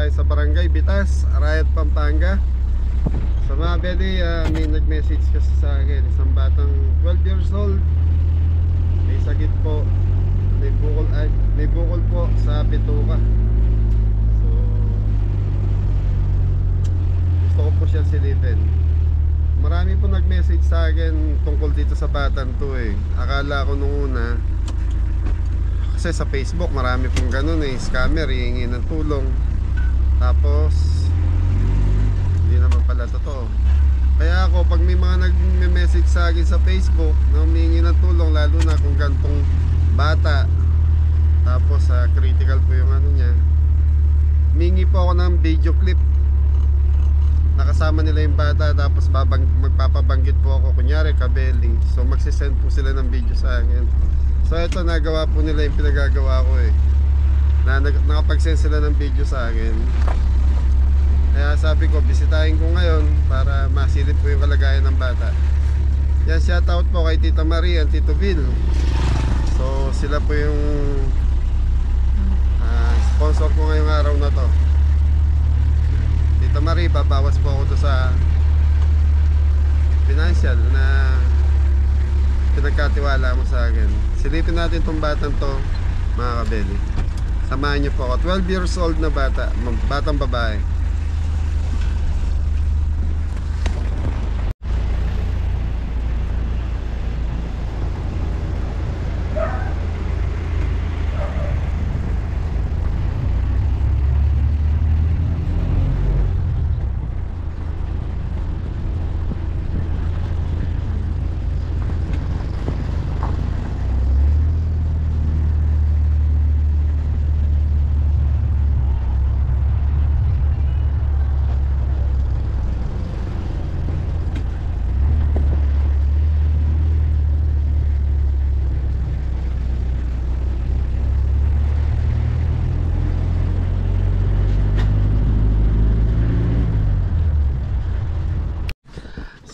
tayo sa Barangay Bitas, Arayat, Pampanga. Sa mga beli, may nag-message kasi sa akin, isang batang 12 years old, may sakit po, may bukol po sa bituka. So gusto ko po siya silipin. Marami po nag-message sa akin tungkol dito sa batang to eh. Akala ko nung una, kasi sa Facebook marami pong ganun eh, scammer, hihingi ng tulong. Tapos hindi naman pala totoo. Kaya ako pag may mga nag-message sa akin sa Facebook na humingi ng tulong, lalo na kung gantong bata, tapos critical po yung ano niya, humingi po ako ng video clip, nakasama nila yung bata, tapos magpapabanggit po ako, kunyari kabeli. So magsisend po sila ng video sa akin. So ito, nagawa po nila yung pinagagawa ko eh, na nakapag-send sila ng video sa akin. Kaya sabi ko, bisitahin ko ngayon para masilip po yung kalagayan ng bata. Yan, shoutout po kay Tita Marie and Tito Bill. So sila po yung sponsor ko ngayong araw na to. Tita Marie, babawas po ako doon sa financial na pinagkatiwala mo sa akin. Silipin natin tong batang to, mga kabeli. Samahan niyo po ako. 12 years old na bata, batang babae.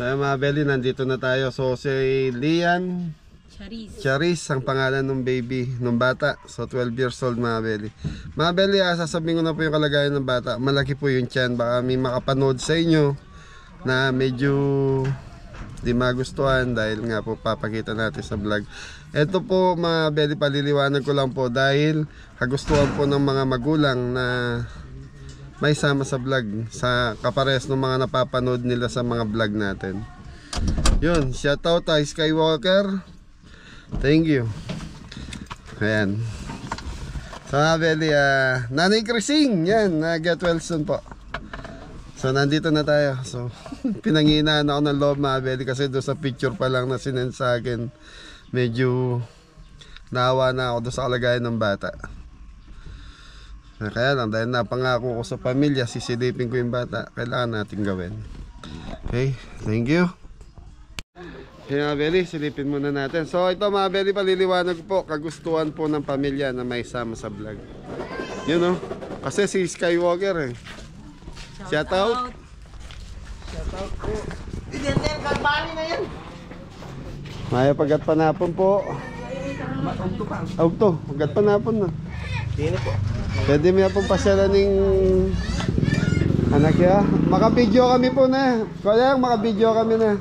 So mga beli, nandito na tayo. So si Lian Charis ang pangalan ng baby, ng bata. So 12 years old mga beli. Mga beli, sasabihin ko na po yung kalagayan ng bata. Malaki po yung tiyan. Baka may makapanood sa inyo na medyo di magustuhan, dahil nga po papakita natin sa vlog. Ito po mga beli, paliliwanag ko lang po dahil kagustuhan po ng mga magulang na may sama sa vlog, sa kapares ng mga napapanood nila sa mga vlog natin. Yun, shoutout kay Skywalker. Thank you. Ayan. So Beli, Nanay Crising, yan, get well soon po. So nandito na tayo. So pinanghinaan ako ng loob mga Beli, kasi doon sa picture pa lang na sinend sa akin, medyo naawa na ako doon sa kalagayan ng bata. Kaya lang, dahil napangako ko sa pamilya, sisilipin ko yung bata, kailangan natin gawin. Okay, thank you. Okay mga Beli, silipin muna natin. So ito mga Beli, paliliwanag po, kagustuhan po ng pamilya na may sama sa vlog. Yun kasi si Skywalker eh. Shoutout. Shoutout po. Kalbani na yan. Maya pagat panapon po. Augto, pagat panapon na. Dini po. Pwede mo po pasyalan ng anak ya. Makabidyo kami po na. Kaya makabidyo kami na.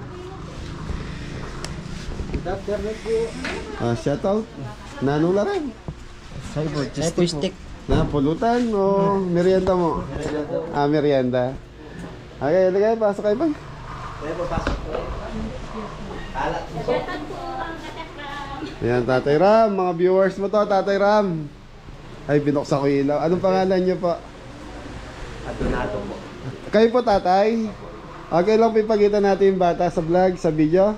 Shoutout. Nanula rin. Stick. Na pulutan o merienda mo? Merienda. Okay, lagay, pasok kayo bang? Pasok po. Kalat po. Ayan, Tatay Ram. Mga viewers mo to, Tatay Ram. Ay, binuksan ko yung ilaw. Anong pangalan niyo po? Adonato po. Kayo po, Tatay? Okay lang po ipakita natin yung bata sa vlog, sa video?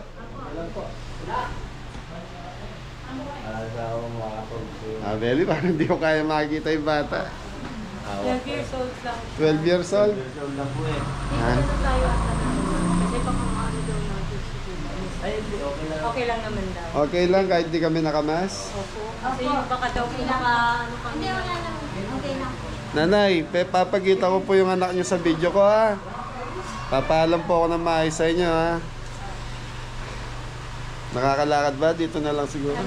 Beli, parang hindi ko kaya makikita yung bata. 12 years old lang. 12 years old? 12 years old lang po eh. Hindi ko tayo ata naman. Kasi baka maano daw natin siguro. Ay, okay lang. Okay lang naman daw. Okay lang kahit di kami nakamas? Opo. Kasi baka daw pinaka ano kami. Hindi, wala lang. Okay lang. Nanay, papakita ko po yung anak nyo sa video ko ha. Papaalam po ako ng maayos sa inyo ha. Nakakalakad ba? Dito na lang siguro.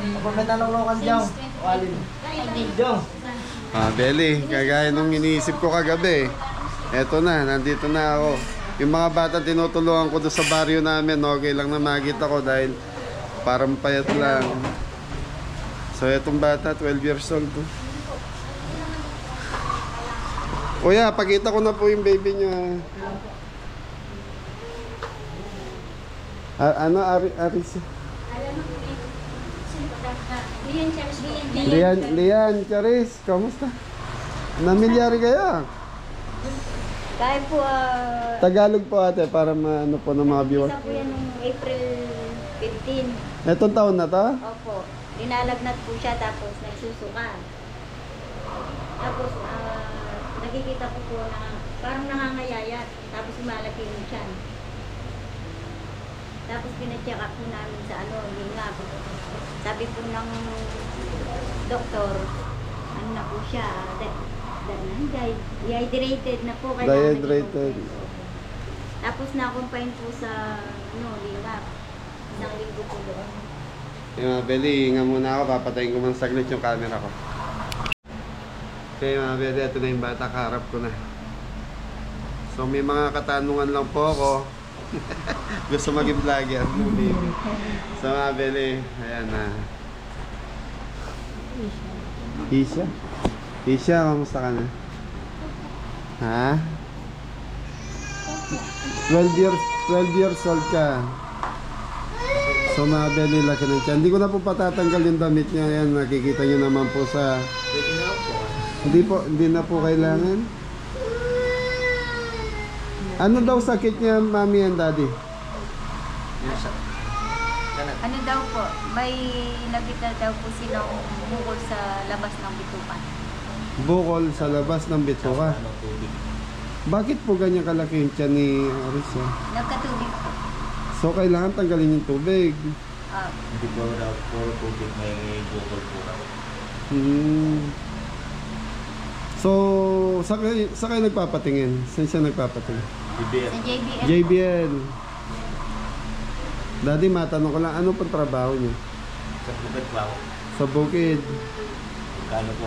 Kapag may nalulukan dyan, walin. Dyan. Belly, kagaya nung iniisip ko kagabi. Eto na, nandito na ako. Yung mga bata tinutulungan ko doon sa baryo namin, okay lang na makita ko dahil parang payat lang. So etong bata, 12 years old to. Kuya, pakita ko na po yung baby niyo. Ano, Aris? Lian, Charis, kamusta? Namilyari kayo? Kaya po, Tagalog po ate, para maano po ng mga viewers. isa po yan nung April 15. Etong taon na to? Opo. Linalagnat po siya tapos nagsusuka. Tapos, nakikita ko po na parang nangangayayat. Tapos malaki yung tiyan. Tapos pina-check up po namin sa lingap. Sabi po ng doktor, ano na po siya, dehydrated na po. Dehydrated. Tapos na-confine po sa lingap. Isang linggo po doon. Yung mga Beli, hinga muna ako, papatayin ko muna saglit yung camera ko. Okay mga Beli, ito na yung bata, kaharap ko na. So may mga katanungan lang po ako. Gusto maging vlogger, no baby. So mga Beli, ayan na. Isha? Isha, kamusta ka na? Ha? 12 years old ka. So mga Beli, laki ng tiyan. Hindi ko na po patatanggal yung damit niya. Ayan, nakikita niyo naman po sa... Hindi na po kailangan. Ano daw sakit niya, mami and daddy? Ano daw po, may nakita daw po silang bukol sa labas ng bitukan. Bukol sa labas ng bituka. Bakit po ganyan kalaki yung tiyan ni Arisa? Nagkatubig po. So kailangan tanggalin yung tubig. Hindi po daw po tubig, may bukol po raw. So, sa kayo nagpapatingin? Saan siya nagpapatingin? BBM. Sa JBL. JBL. Daddy, matanong ko lang, ano pang trabaho niyo? Sa bukid po ako. Sa bukid. Kano po,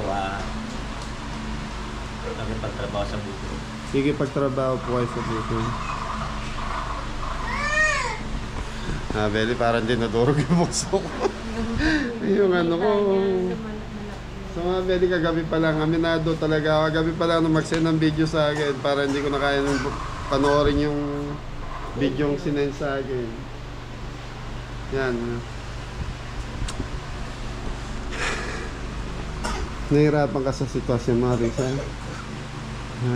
kami pagtrabaho sa bukid. Sige, pagtrabaho po kayo sa bukid. Beli, parang dinadurog yung bukso ko. Yung ano ko. So mga Beli, kagabi pa lang, aminado talaga ako. Kagabi pa lang nung mag-send ng video sa akin para hindi ko na kaya nung panoorin yung video yung sinend sa akin. Yan. Nahihirapan ka sa sitwasyon mo, Risa? Ha?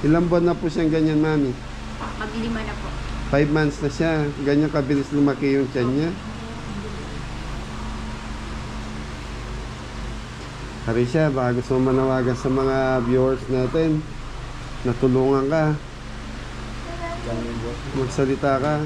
Ilang buwan na po siyang ganyan, mami? Maglima na po. 5 months na siya. Ganyan kabilis lumaki yung tiyan niya. Harisha, baka gusto mo manawagan sa mga viewers natin. Natulungan ka. Magsalita ka.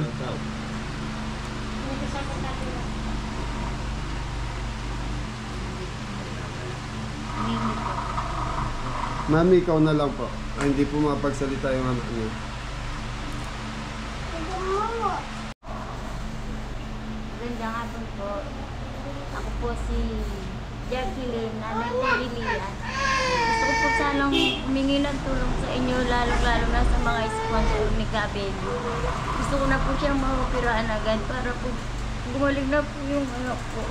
Mami, ikaw na lang po. Ay, hindi po mapagsalita yung anak niyo. Magandang hapon po. Ako po si Jacqueline, nanay ko Lilian. Gusto ko po sanang humingi ng tulong sa inyo, lalo-lalo na sa mga sponsor ni Kabeli. Gusto ko na po siyang maoperahan agad para po gumaling na po yung anak ko.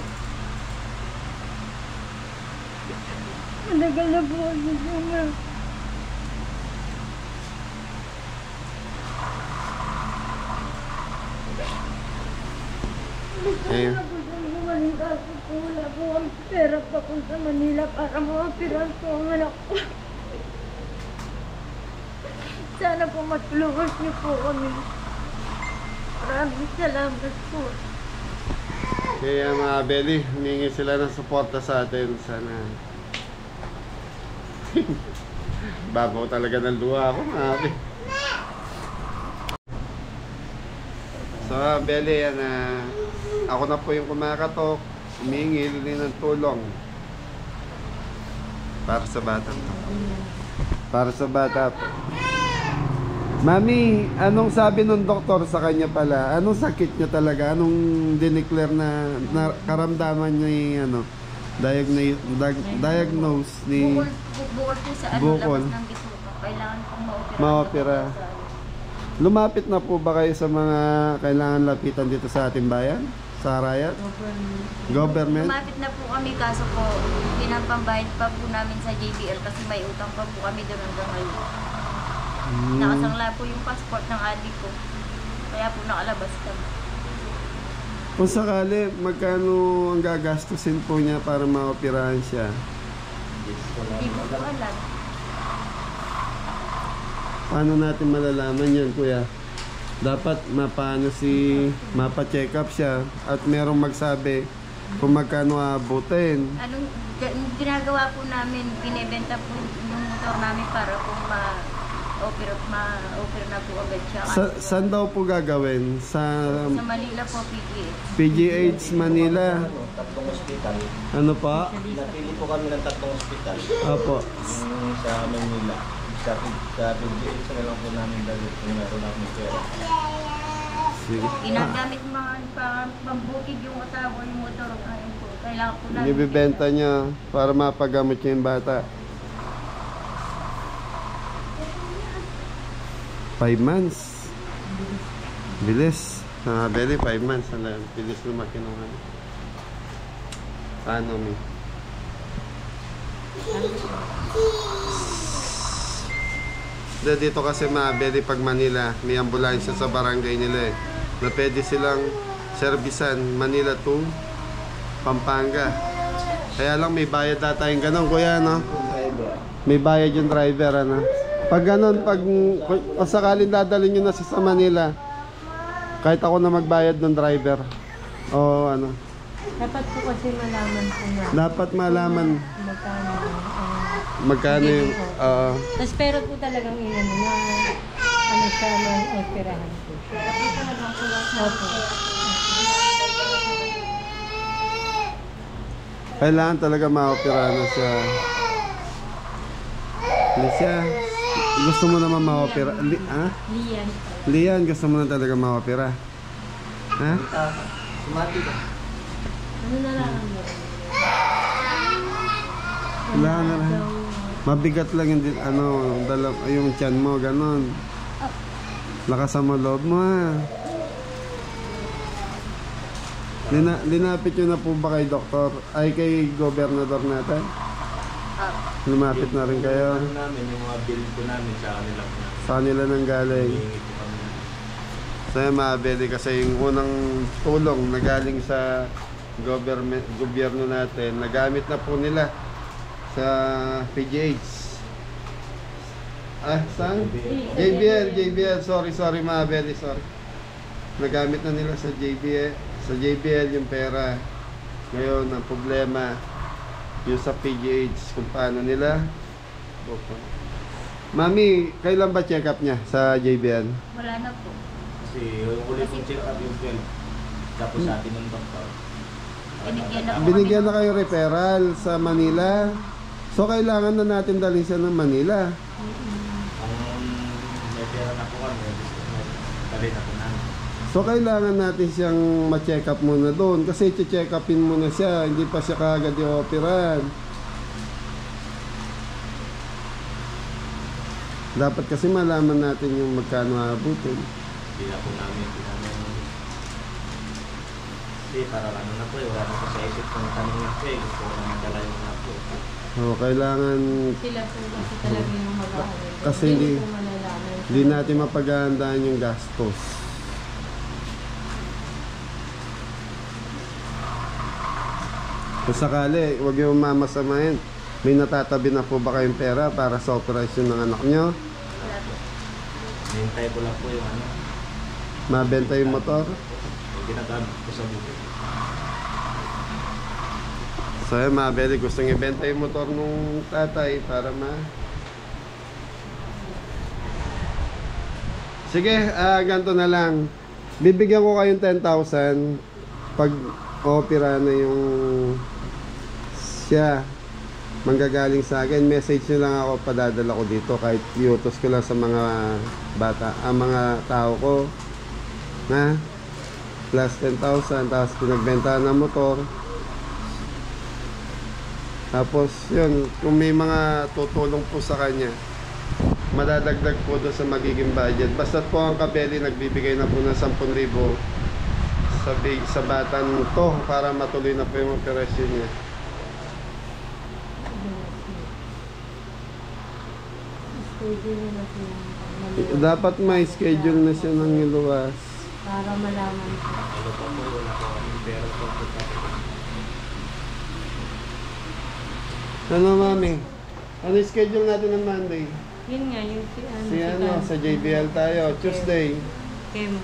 Managal na po ang mga. Eh, Gumaling ka po, wala po ang pera pa po sa Manila para maoperahan po ang anak ko. Sana po matulungan niyo po kami. Maraming salamat po. kaya mga Beli, humingi sila ng suporta sa atin. Sana. Babaw talaga ng luha ako, mami. So, Beli, yan ako na po yung kumakatok. Humingi din ng tulong. Para sa bata to. Para sa bata po. Mami, anong sabi ng doktor sa kanya pala? Anong sakit niya talaga? Anong dineclare na karamdaman niya yung diagnose ni Bukol po sa ano, Bukol. labas ng bituka. Kailangan pong maopera. Maopera. Lumapit na po ba kayo sa mga kailangan lapitan dito sa ating bayan? Sa Arayat? Government? Lumapit na po kami, kaso po, pinapambayad pa po namin sa JBL kasi may utang pa po kami doon hanggang ngayon. Nakasangla po yung passport ng adik ko. Kaya po nakalabas kami. Kung sakali, magkano ang gagastusin po niya para maoperahan siya? Hindi ko po alam. Paano natin malalaman yan, kuya? Dapat mapa-check up siya at merong magsabi kung magkano aabutin. Anong ginagawa po namin, binebenta po yung motor namin para kung ma-opera na po agad siya. Saan daw po gagawin? Sa Sa Manila po, PGH. PGH Manila. Tatlong ospital. Ano pa? Napili po kami ng tatlong ospital. Apo. Yung sa Manila. Sa PGH na lang po namin dahil kung meron akong pera. Sige. Ginagamit mga pambukid yung asawa yung motor. Ayun po, kailangan po namin. Ibibenta niya para mapagamot niya yung bata. 5 months. Bilis. Beli, 5 months. Bilis lumaki nung ano. Paano mi? Dito kasi mabeli pag Manila, may ambulansya sa barangay nila eh. Na pwede silang servisan Manila to Pampanga. Kaya lang may bayad data yung ganun, kuya, no? May bayad yung driver, ano? Pag ganun, kung sakaling dadalhin nyo na sa Manila, kahit ako na magbayad ng driver. O ano? Dapat po kasi malaman po na Dapat malaman magkano. magkano yung... Tapos pero po talagang ilan na ano siya ng operahan po siya. Opo. Kailangan talaga ma-opera na siya. Alicia, gusto mo naman ma-opera? Lian. Lian, gusto mo na talaga ma-opera? Ha? Sumati ka. Ano na lang mo? Wala na lang. Mabigat lang yung, yung tiyan mo, ganon. Lakasan mo loob mo, ha? Linapit nyo na po ba kay doktor? Ay, kay gobernador natin? Lumapit na rin kayo. Ano namin, yung mga bill po namin sa kanila po. Sa kanila nang galing. Hihingi po kami. Saya mabili kasi yung unang tulong na galing sa gobyerno natin, nagamit na po nila sa PGH. Saan? JBL, sorry mabili, sorry. Nagamit na nila sa JBL yung pera. Ngayon, ang problema yung sa PGH, kung paano nila. Mami, kailan ba check up niya sa JBL? Wala na po. Kasi yung uli pong check up yung 12. Tapos sa atin ng doktor. Binigyan na po Binigyan na kayo referral sa Manila. So kailangan na natin dalhin siya ng Manila. Ang may pera na po kami, dali na po namin. So kailangan natin siyang ma-check up muna doon. Kasi i-check upin muna siya. Hindi pa siya kaagad i-operan. Dapat kasi malaman natin yung magkano abutin. Hindi na po namin. Kasi para ano na po wala na po sa isip ng tanongin ko gusto ko na magdala yung na po. Kailangan Sila po kasi talaga yung mag-aaral. Kasi hindi- po malalaman. hindi natin mapaghahandaan yung gastos. Kung sakali, huwag yung mamasamahin. May natatabi na po ba kayong pera para sa operasyon ng anak nyo? Wala po. Nintay ko lang po yung ano. Mabenta yung motor? Yung ginagamit ko sa buhay. So yun, mabili. Gustong ibenta yung motor nung tatay para Sige, ganito na lang. Bibigyan ko kayong 10,000 pag opera na yung siya manggagaling sa akin. Message nyo lang ako, padadala ko dito kahit iutos ko lang sa mga bata, mga tao ko. Na? Plus 10,000, tapos pinagbenta ng motor. Tapos yun, kung may mga tutulong po sa kanya, madadagdag po doon sa magiging budget. Basta po ang Kabeli nagbibigay na po ng 10,000 sa batang to para matuloy na po yung operasyon niya. Schedule na po yung maliwanag. Dapat may schedule na siya ng iluwas. Para malaman po. Ano po po, wala po kami pera po po. Ano mami? Ano yung schedule natin ng Monday? Yun nga, yung si Sa JBL tayo, Tuesday. Chemo.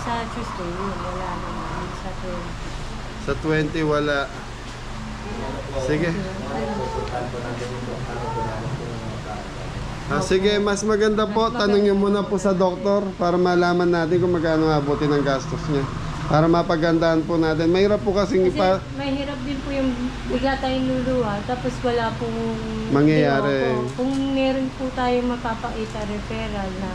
Sa Tuesday, yun, wala naman. Sa 20. Sa 20 wala. Sige. Pupuntahan po natin yung doktor po namin po yung mga Sige, mas maganda po, tanongin muna po sa doktor para malaman natin kung magkano abutin ang gastos niya. Para mapagandaan po natin. Mahirap po kasing Kasi mahirap din po yung bigla tayong luluha, tapos wala pong Mangyayari. Di ba po? Kung meron po tayong mapapakita referral na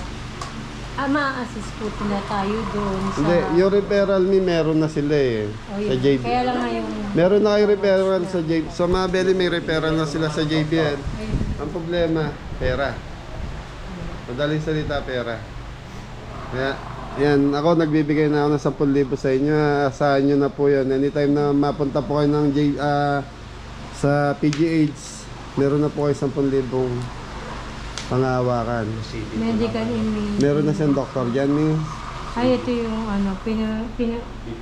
ma-assist po na tayo doon sa... Hindi, yung referral ni meron na sila eh. Sa yun. JBL. Kaya lang nga yung... Meron na kayo referral sa JBL. Sa Mabeli may referral na sila sa JBL. Ang problema, pera. Madaling salita, pera. Kaya, yan, ako nagbibigay na ako ng 10,000 sa inyo. Asahan nyo na po yun. Anytime na mapunta po kayo ng sa PGH, meron na po kayo 10,000 pangawakan. Medical imaging. Meron na siyang doktor dyan, Miss. Ay, ito yung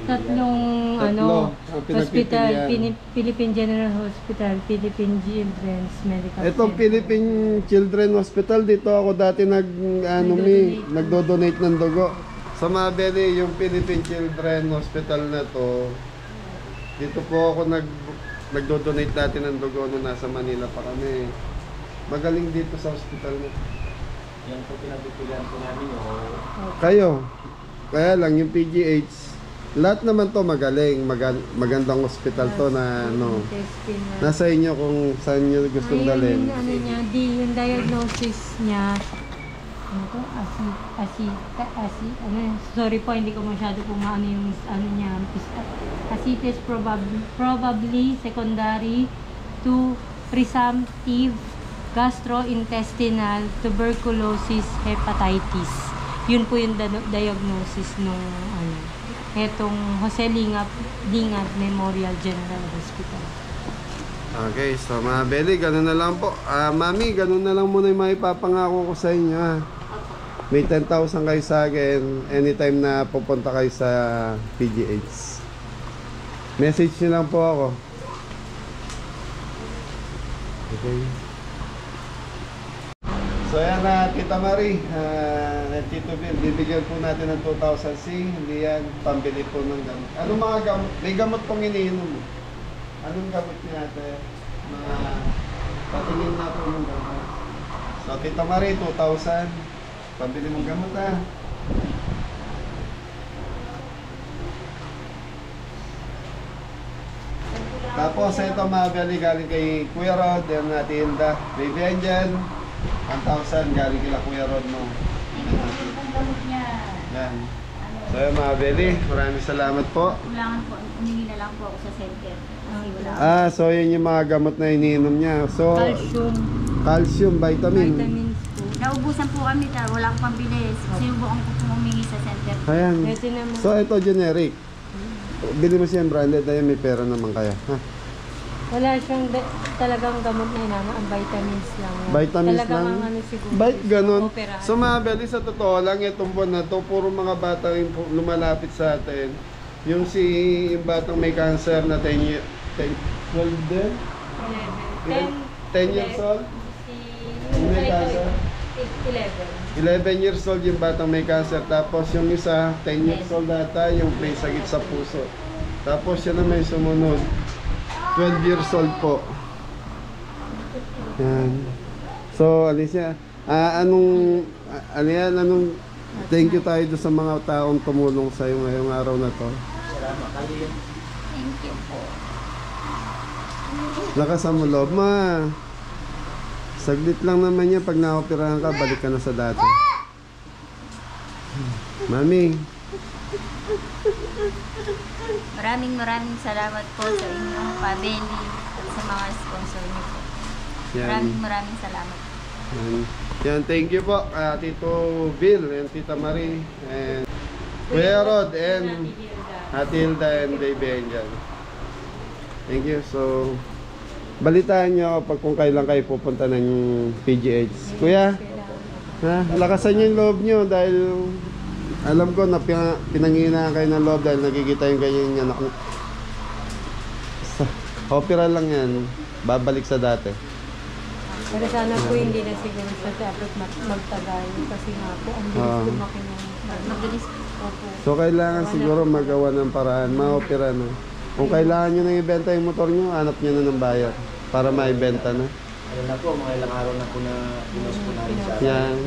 tatlong Tatlo ang hospital, pinagpipilian. Philippine General Hospital, Philippine Children's Medical Itong Center. Philippine Children Hospital, dito ako dati nagdo-donate ng dugo. Sa Mabeli, yung Philippine Children Hospital na to, dito po ako nagdo-donate dati ng dugo nung nasa Manila pa kami. Magaling dito sa hospital na. Yan po pinagpipilian po namin yung Kayo, kaya lang yung PGH, lahat naman to magaling, magandang hospital to na ano. Intestinal. Nasa inyo kung saan nyo gustong Ayun, dalhin. yung ano niya, yung diagnosis niya, ano to, sorry po, hindi ko masyado kung maano yung ano niya, ascites probably secondary to presumptive gastrointestinal tuberculosis hepatitis. Yun po yung diagnosis nung ano, etong Jose Lingat Memorial General Hospital. Okay, so mga Beli, ganun na lang po. Mami, ganun na lang muna yung maipapangako ko sa inyo. Ha? May 10,000 kayo sa akin anytime na pupunta kayo sa PGH. Message nyo lang po ako. Okay. So yan na, Tita Marie, Tito Bill, bibigyan po natin ng 2,000 C. Hindi yan, pambili po ng gamot. Anong mga gamot? May gamot pong iniinom mo. Anong gamot niya natin? Mga patingin na po ng gamot. So Tita Marie, 2,000. Pambili mong gamot ha. Tapos ito mabili galing kay Kuya Rod, yan natin da. Baby Angel, 1,000 galing kila Kuya Rod mo. Yung gamot niya, Yan. So yan mabili, maraming salamat po. kailangan po, humingi na lang po ako sa center. Kasi wala. So yun yung mga gamot na iniinom niya. So, calcium, vitamin. Vitamins po. Naubusan po kami, wala akong pambili. Sinubukan ko po humingi sa center. Ayan. Ito naman. So ito generic. Bili mo siyang branded, ayun may pera naman kaya. Ha? Wala siyang talagang gamot na inano, ang vitamins lang. Vitamins talagang lang? ang ano siguro. Bait ganun. operahan. So mga Beli, sa totoo lang, itong buwan na to, puro mga bata yung lumalapit sa atin. Yung batang may cancer na 12 din? 10 years old? May cancer? 11 years old yung batang may cancer. Tapos yung isa, 10 years old ata, yung may sakit sa puso. Tapos yun na may sumunod. 12 years old po. Yan. So, Alicia, anong thank you tayo doon sa mga taong tumulong sa iyo ngayong araw na to. salamat kayo. Thank you po. Lakas ang loob, ma. Saglit lang naman yan. Pag na-operahan ka, balik ka na sa dati. Mami, Maraming salamat po sa inyong pabili at sa mga sponsor niyo po. Yan. Maraming salamat. Yan, thank you po Tito Bill and Tita Marie and Kuya Rod and Ate Hilda and Baby Angel. Thank you. So, balitaan nyo kapag kung kailan kayo pupunta ng PGH. Kuya, lakasan nyo yung loob nyo dahil alam ko na pinangina kayo ng loob dahil nakikita yung ganyan anak. Opera lang yan. Babalik sa dati. Pero sana po hindi na siguro sa dapat magtagal kasi nga po ang bilis lumaki ng Mabilis. opo. So kailangan siguro magawa ng paraan, ma-opera na. Kung kailangan nyo nang ibenta yung motor nyo, hanap nyo na ng buyer para maibenta na. Ayun na po, mga ilang araw na po na pinost po namin sa Yan.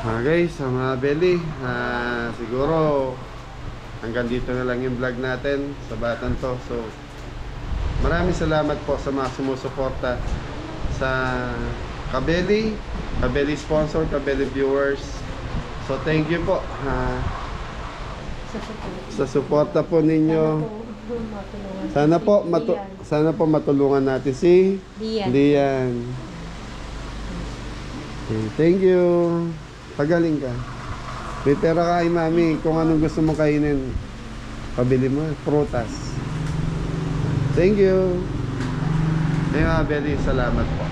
Okay, sa mga belly, siguro hanggang dito na lang yung vlog natin sa Batang to. So, maraming salamat po sa mga sumusuporta sa Kabeli sponsor, Kabeli viewers. So, thank you po sa suporta po ninyo. Sana po matulungan natin si Lian. Okay, thank you. Pagaling ka. May pera ka kay mami. Kung anong gusto mo kainin, pabili mo. Prutas. Thank you. Ay mga Beli, salamat po.